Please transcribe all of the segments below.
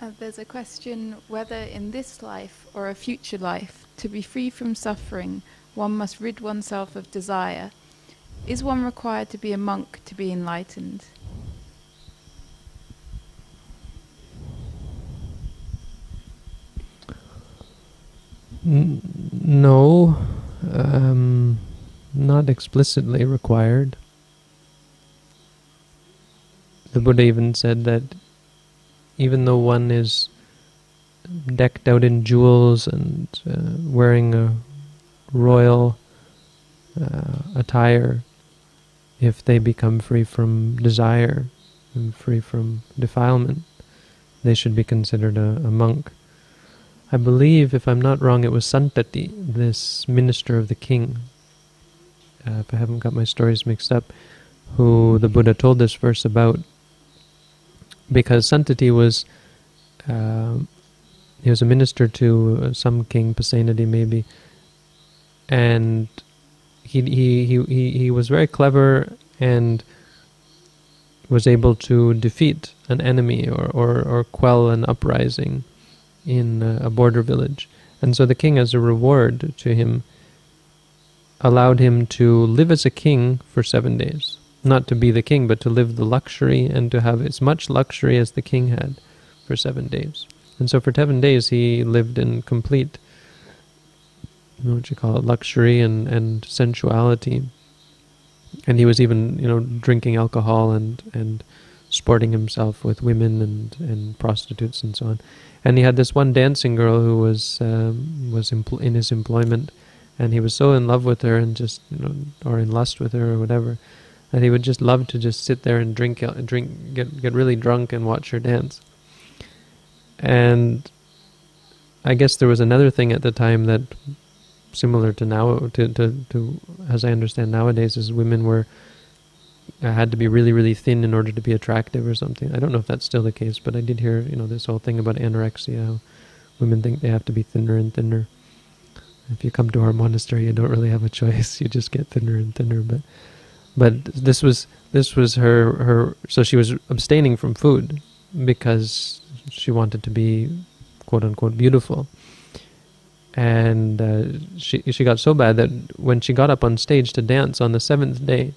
There's a question whether in this life or a future life, to be free from suffering, one must rid oneself of desire. Is one required to be a monk to be enlightened? No, not explicitly required. The Buddha even said that even though one is decked out in jewels and wearing a royal attire, if they become free from desire and free from defilement, they should be considered a monk. I believe, if I'm not wrong, it was Santati, this minister of the king, if I haven't got my stories mixed up, who the Buddha told this verse about, because Santati was he was a minister to some king, Pasenadi maybe, and he was very clever and was able to defeat an enemy or quell an uprising in a border village. And so the king, as a reward to him, allowed him to live as a king for 7 days. Not to be the king, but to live the luxury and to have as much luxury as the king had for 7 days. And so for 7 days he lived in complete, luxury and sensuality. And he was even, drinking alcohol and sporting himself with women and prostitutes and so on. And he had this one dancing girl who was in his employment, and he was so in love with her and just, or in lust with her or whatever, that he would just love to just sit there and get really drunk and watch her dance. And I guess there was another thing at the time that, similar to now, to as I understand nowadays, is women had to be really, really thin in order to be attractive or something. I don't know if that's still the case, but I did hear, this whole thing about anorexia, how women think they have to be thinner and thinner. If you come to our monastery, you don't really have a choice. You just get thinner and thinner. But this was her. So she was abstaining from food because she wanted to be, quote unquote, beautiful. And she got so bad that when she got up on stage to dance on the 7th day,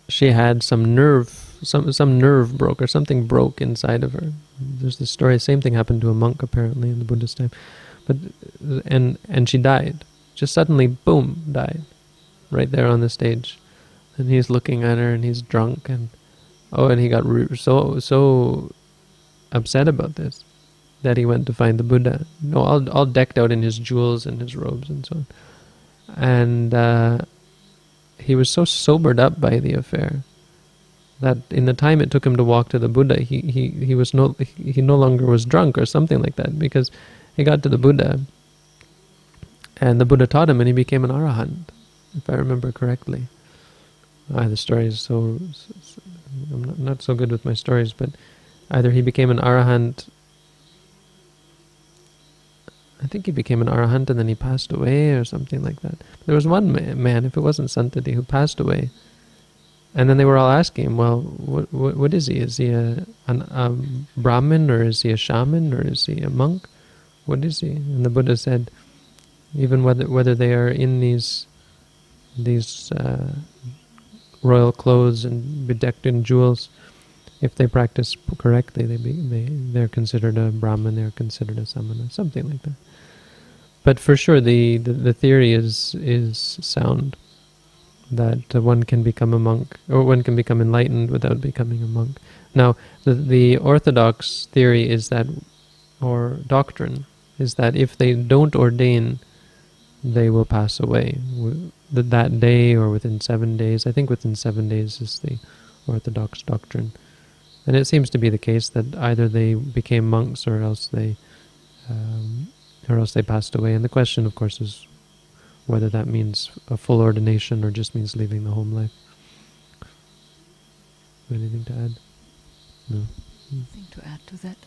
she had some nerve broke, or something broke inside of her. There's this story, same thing happened to a monk apparently in the Buddhist time. But and she died. Just suddenly, boom, died. Right there on the stage. And he's looking at her and he's drunk and he got so upset about this that he went to find the Buddha. All decked out in his jewels and his robes and so on. And he was so sobered up by the affair that in the time it took him to walk to the Buddha, he no longer was drunk or something like that, because he got to the Buddha and the Buddha taught him and he became an arahant, if I remember correctly. The story is I'm not so good with my stories, but either he became an arahant, I think he became an arahant and then he passed away or something like that. There was one man, if it wasn't Santati, who passed away. And then they were all asking him, well, what is he? Is he a Brahmin, or is he a shaman, or is he a monk? What is he? And the Buddha said, even whether they are in these royal clothes and bedecked in jewels, if they practice correctly, they're considered a Brahmin, they're considered a samana, something like that. But for sure, the theory is sound, that one can become a monk, or one can become enlightened without becoming a monk. Now, the orthodox theory is that, or doctrine, is that if they don't ordain, they will pass away that day or within 7 days. I think within 7 days is the orthodox doctrine. And it seems to be the case that either they became monks or else they passed away. And the question, of course, is whether that means a full ordination or just means leaving the home life. Anything to add? No. Nothing to add to that.